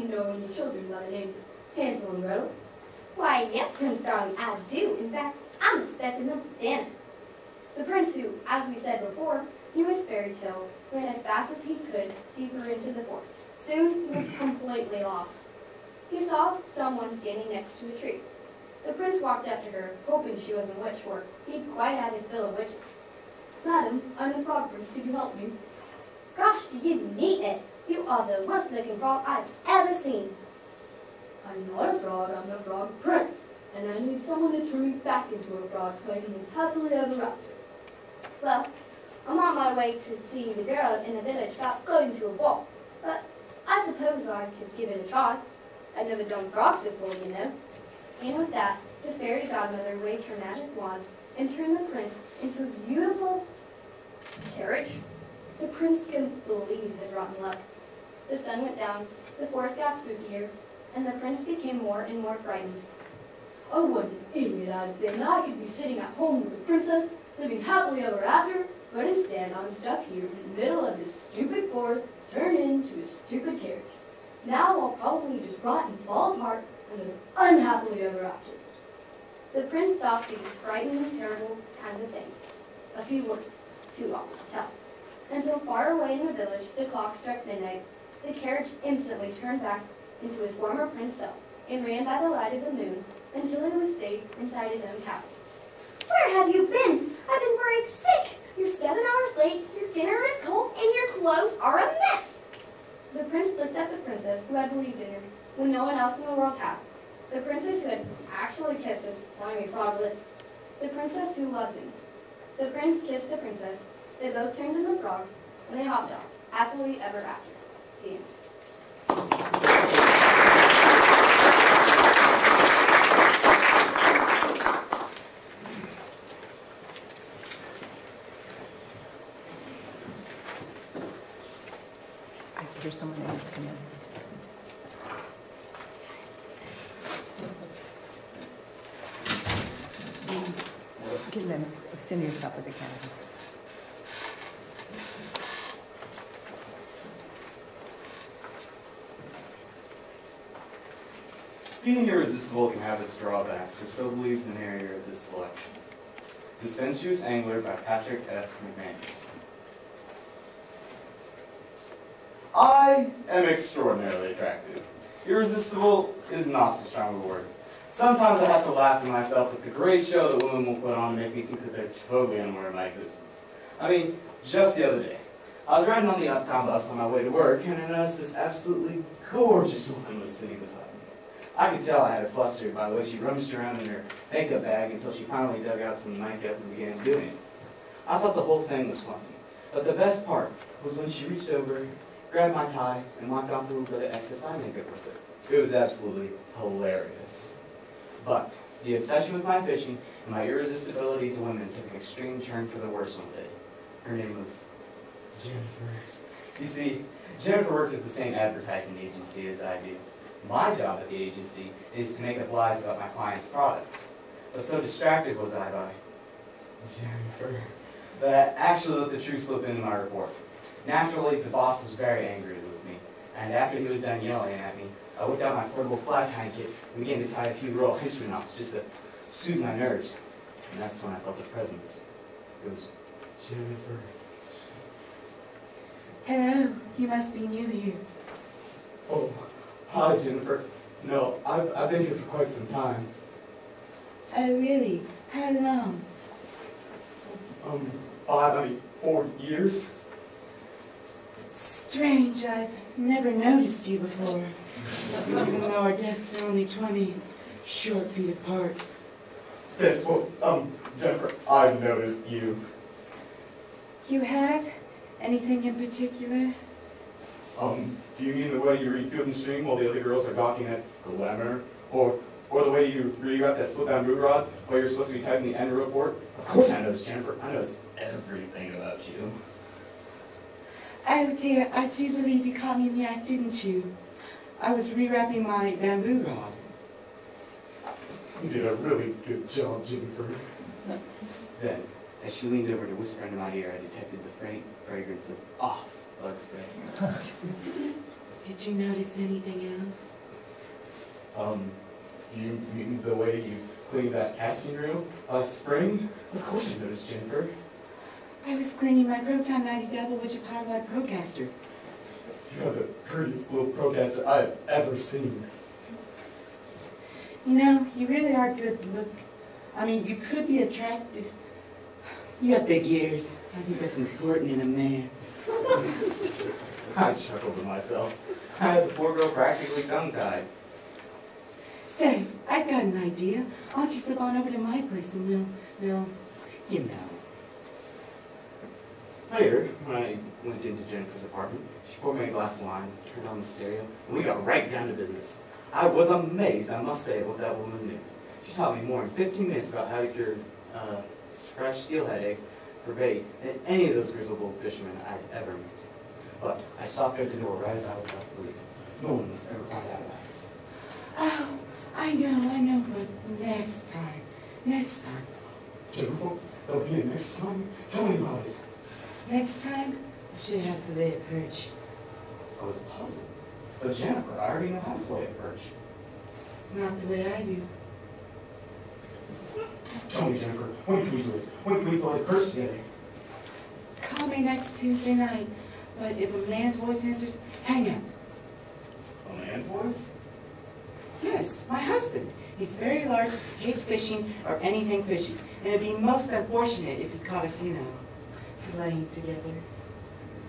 you know any children by the names of Hansel and Gretel? Why, yes, Prince Darling, I do. In fact, I'm expecting them for dinner. The prince who, as we said before, knew his fairy tale, ran as fast as he could deeper into the forest. Soon, he was completely lost. He saw someone standing next to a tree. The prince walked up to her, hoping she was a witch, for he'd quite had his fill of witches. Madam, I'm the Frog Prince. Could you help me? Gosh, do you need it? You are the worst looking frog I've ever seen. I'm not a frog, I'm the Frog Prince. And I need someone to turn me back into a frog so I can live happily ever after. Well, I'm on my way to see the girl in the village about going to a ball. But I suppose I could give it a try. I've never done frogs before, you know. And with that, the fairy godmother waved her magic wand and turned the prince into a beautiful carriage. The prince couldn't believe his rotten luck. The sun went down, the forest got spookier, and the prince became more and more frightened. Oh, what an idiot I've been. I could be sitting at home with a princess, living happily ever after, but instead I'm stuck here in the middle of this stupid forest, turned into a stupid carriage. Now I'll probably just rot and fall apart and live unhappily ever after. The prince thought these frightening, terrible kinds of things. A few words, too awful to tell. Until far away in the village, the clock struck midnight. The carriage instantly turned back into his former prince self and ran by the light of the moon until he was safe inside his own castle. Where have you been? I've been worried sick. You're 7 hours late, your dinner is cold, and your clothes are a mess. The prince looked at the princess who had believed in him when no one else in the world had. The princess who had actually kissed his slimy frog lips. The princess who loved him. The prince kissed the princess. They both turned into frogs, and they hopped off, happily ever after. The end. Is there someone else coming in? Get them, extend yourself with the camera. Being irresistible can have its drawbacks, or so believes the narrator of this selection. The Sensuous Angler by Patrick F. McManus. I am extraordinarily attractive. Irresistible is not too strong a word. Sometimes I have to laugh to myself at the great show that women will put on to make me think that they're totally unaware of my existence. I mean, just the other day, I was riding on the uptown bus on my way to work, and I noticed this absolutely gorgeous woman was sitting beside me. I could tell I had her flustered by the way she rummaged around in her makeup bag until she finally dug out some makeup and began doing it. I thought the whole thing was funny, but the best part was when she reached over, grabbed my tie, and wiped off a little bit of excess eye makeup with it. It was absolutely hilarious. But the obsession with my fishing and my irresistibility to women took an extreme turn for the worse one day. Her name was Jennifer. You see, Jennifer works at the same advertising agency as I do. My job at the agency is to make up lies about my clients' products. But so distracted was I by Jennifer that I actually let the truth slip into my report. Naturally, the boss was very angry with me, and after he was done yelling at me, I whipped out my portable flat tie kit and began to tie a few royal history knots just to soothe my nerves. And that's when I felt the presence. It was Jennifer. Hello, you must be new here. Oh, hi, Jennifer. No, I've been here for quite some time. Oh, really? How long? 4 years. Strange, I've never noticed you before. Even though our desks are only 20 short feet apart. Yes, well, Jennifer, I've noticed you. You have? Anything in particular? Do you mean the way you read Field and Stream while the other girls are gawking at Glamour? Or the way you reroute that split bamboo rod while you're supposed to be typing the end report? Of course I noticed, Jennifer. I noticed everything about you. Oh dear, I do believe you caught me in the act, didn't you? I was rewrapping my bamboo rod. You did a really good job, Jennifer. Then, as she leaned over to whisper into my ear, I detected the faint fragrance of off bug spray. Did you notice anything else? Do you mean the way you cleaned that casting room last spring? Of course you noticed, Jennifer. I was cleaning my Proton 90 double widget power light Procaster. You have the prettiest little Procaster I've ever seen. You know, you really are good to look. I mean, you could be attractive. You have big ears. I think that's important in a man. I chuckled to myself. I had the poor girl practically tongue-tied. Say, I've got an idea. Why don't you slip on over to my place and we'll, you know. Later, when I went into Jennifer's apartment, she poured me a glass of wine, turned on the stereo, and we got right down to business. I was amazed, I must say, what that woman knew. She taught me more in 15 minutes about how to cure fresh steelhead eggs for bait than any of those grizzled fishermen I'd ever met. But I stopped her at the door right as I was about to leave. No one must ever find out about us. Oh, I know, but next time. Jennifer, there'll be a next time? Tell me about it. Next time, I should have filet of perch. I was puzzled. But Jennifer, I already know how to fillet a perch. Not the way I do. Tell me, Jennifer, when can we do it? When can we fillet a perch together? Call me next Tuesday night, but if a man's voice answers, hang up. A man's voice? Yes, my husband. He's very large, hates fishing or anything fishy, and it'd be most unfortunate if he caught us, you know, filleting together.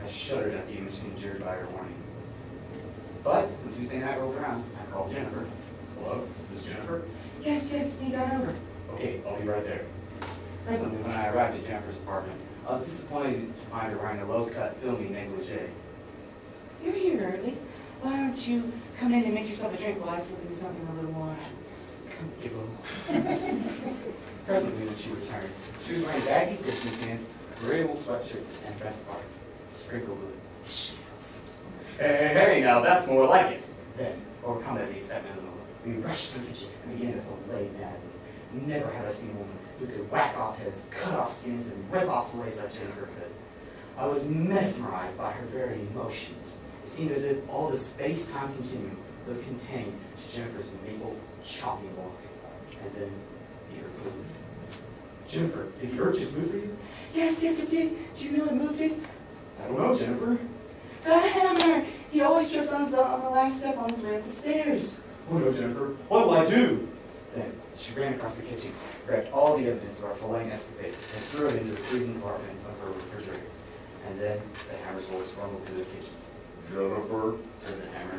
I shuddered at the image conjured by her warning. But when Tuesday night rolled around, I called Jennifer. Hello, is this Jennifer? Yes, he got over. Okay, I'll be right there. Presently, when I arrived at Jennifer's apartment, I was disappointed to find her wearing a low-cut filmy negligee. You're here early. Why don't you come in and mix yourself a drink while I slip into something a little more comfortable? Presently, when she returned, she was wearing baggy fishing pants, a gray wool sweatshirt, and dress part, sprinkled with shits. Hey, now that's more like it. Then, overcome by the excitement of the moment, we rushed to the kitchen and began to fillet madly. Never had I seen a woman who could whack off heads, cut off skins, and rip off fillets like Jennifer could. I was mesmerized by her very emotions. It seemed as if all the space-time continuum was contained to Jennifer's maple chopping block. And then the earth moved. Jennifer, did the earth just move for you? Yes, it did. Do you know what moved it? I don't know, Jennifer. The hammer! He always trips on the last step on his way up the stairs. Oh no, Jennifer, what will I do? Then she ran across the kitchen, grabbed all the evidence of our filleting escapade, and threw it into the freezing compartment of her refrigerator. And then the hammer's voice rumbled through the kitchen. Jennifer, said the hammer,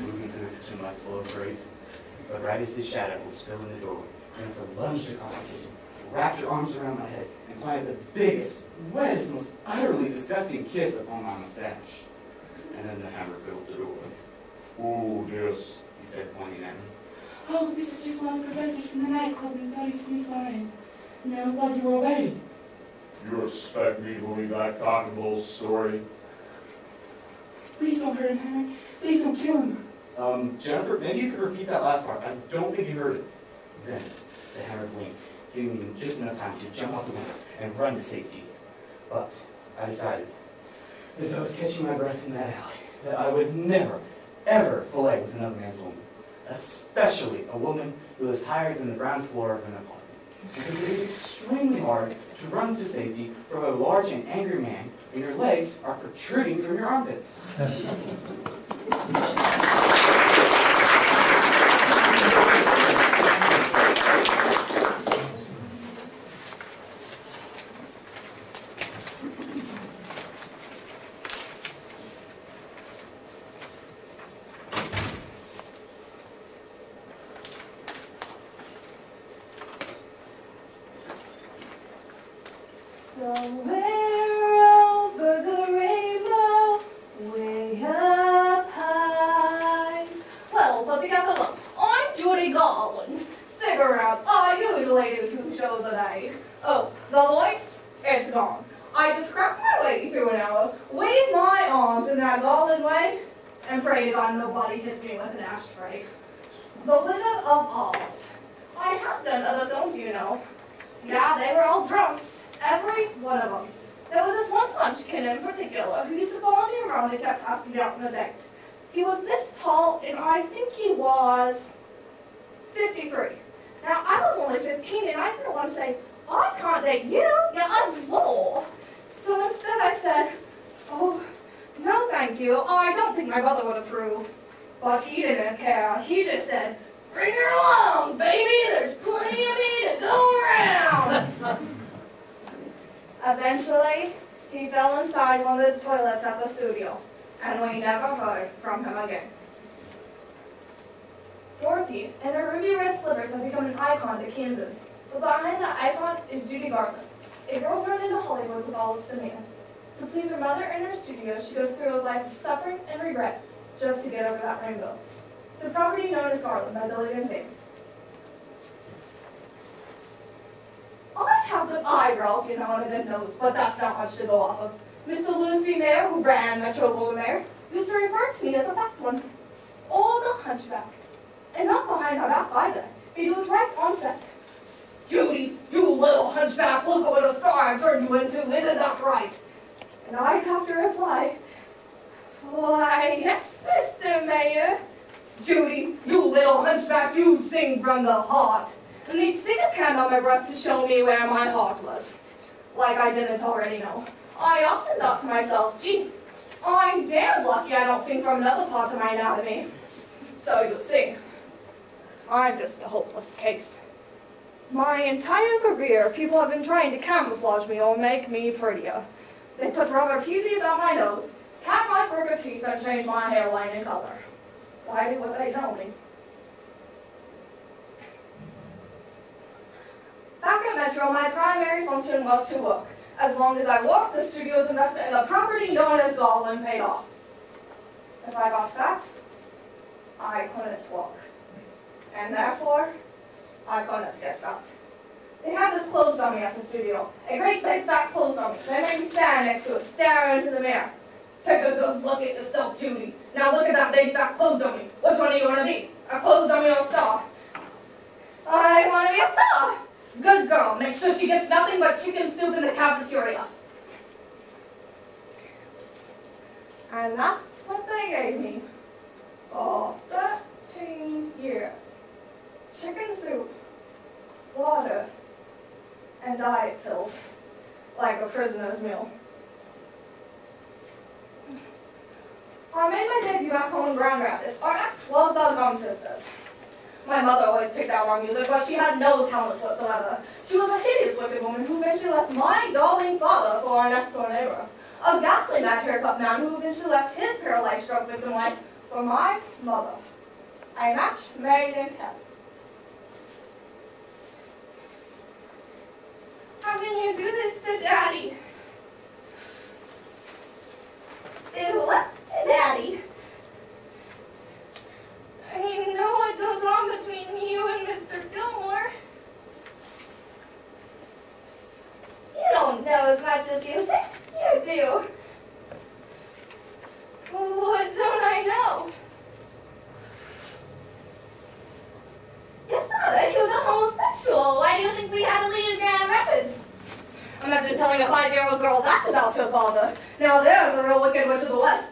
moving through the kitchen like slow freight. But right as his shadow was filling the doorway, Jennifer lunged across the kitchen, wrapped her arms around my head, and planted the biggest, wettest, most utterly disgusting kiss upon my mustache. And then the hammer filled the doorway. Oh, yes, he said, pointing at me. Oh, this is just one of the professors from the nightclub who thought he'd sneak by and, you know, while you were away. You expect me to believe that cock and bull story? Please don't hurt him, Hammer. Please don't kill him. Jennifer, maybe you could repeat that last part. I don't think you heard it. Then the hammer blinked, giving me just enough time to jump out the window and run to safety. But I decided, as I was catching my breath in that alley, that I would never, ever fillet with another man's woman, especially a woman who is higher than the ground floor of an apartment. Because it is extremely hard to run to safety from a large and angry man when your legs are protruding from your armpits. Somewhere over the rainbow, way up high. Well, pussycats, hello. I'm Judy Garland. Stick around. I usually do 2 shows a day. Oh, the voice? It's gone. I just cracked my way through an hour, wave my arms in that Garland way, and pray to God nobody hits me with an ashtray. The Wizard of Oz. I have done other films, you know. Yeah, they were all drunks. Every one of them. There was this one munchkin in particular who used to follow me around and kept asking me out on a date. He was this tall, and I think he was 53. Now, I was only 15, and I didn't want to say, I can't date you, you're a dwarf. So instead I said, oh, no thank you, I don't think my mother would approve. But he didn't care, he just said, bring her along, baby, there's plenty of me to go around. Eventually, he fell inside one of the toilets at the studio, and we never heard from him again. Dorothy and her ruby red slippers have become an icon to Kansas, but behind that icon is Judy Garland, a girl thrown into Hollywood with all its demands. To please her mother and her studio, she goes through a life of suffering and regret just to get over that rainbow. The property known as Garland by Billy Van Zandt. I have good eyebrows, you know, and a good nose, but that's not much to go off of. Mr. Louis B. Mayer, who ran Metro Goldwyn Mayer, used to refer to me as a fat one. Oh, the hunchback. And not behind my back either. He was right on set. Judy, you little hunchback, look at what a star I've turned you into, isn't that right? And I have to reply, why, yes, Mr. Mayor. Judy, you little hunchback, you sing from the heart. And he'd stick his hand on my breast to show me where my heart was. Like I didn't already know. I often thought to myself, gee, I'm damn lucky I don't sing from another part of my anatomy. So you see, I'm just a hopeless case. My entire career, people have been trying to camouflage me or make me prettier. They put rubber fuses on my nose, cap my crooked teeth, and change my hairline and color. Why do what they tell me? Back at Metro, my primary function was to work. As long as I worked, the studio's investment in a property known as Garland paid off. If I got fat, I couldn't work. And therefore, I couldn't get fat. They had this clothes dummy at the studio. A great big fat clothes dummy. They made me stand next to it, stare into the mirror. Take a good look at yourself, Judy. Now look at that big fat clothes dummy. Which one are you going to be? A clothes dummy or a star? I want to be a star. Good girl. Make sure she gets nothing but chicken soup in the cafeteria. And that's what they gave me. For 13 years. Chicken soup, water, and diet pills. Like a prisoner's meal. I made my debut back home in Grand Rapids, or at 12 Doggone Sisters. My mother always picked out our music, but she had no talent whatsoever. She was a hideous, wicked woman who eventually left my darling father for our next-door neighbor. A ghastly mad haircut man who eventually left his paralyzed stroke victim wife for my mother. A match made in heaven. How can you do this to Daddy? Do what to Daddy? I know what goes on between you and Mr. Gilmore. You don't know as much as you think you do. What don't I know? You thought that he was a homosexual. Why do you think we had to leave Grand Rapids? Imagine telling a 5-year-old girl that's about her father. Now there's a real wicked witch of the West.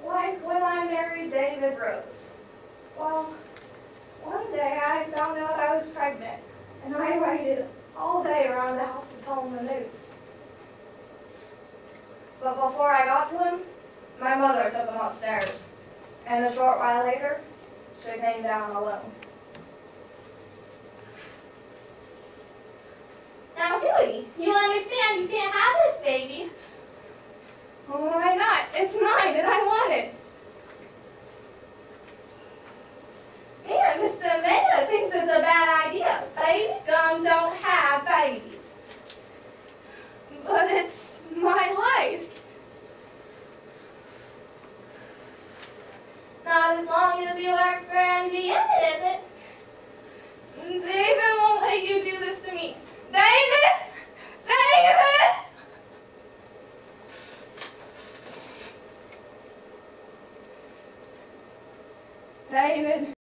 Like when I married David Rose. Well, one day I found out I was pregnant, and I waited all day around the house to tell him the news. But before I got to him, my mother took him upstairs, and a short while later, she came down alone. Now, Judy, you understand you can't have this baby. Why not? It's mine, and I want it. Yeah, Mr. Mayor thinks it's a bad idea. Baby gum don't have babies. But it's my life. Not as long as you work for MGM, it isn't.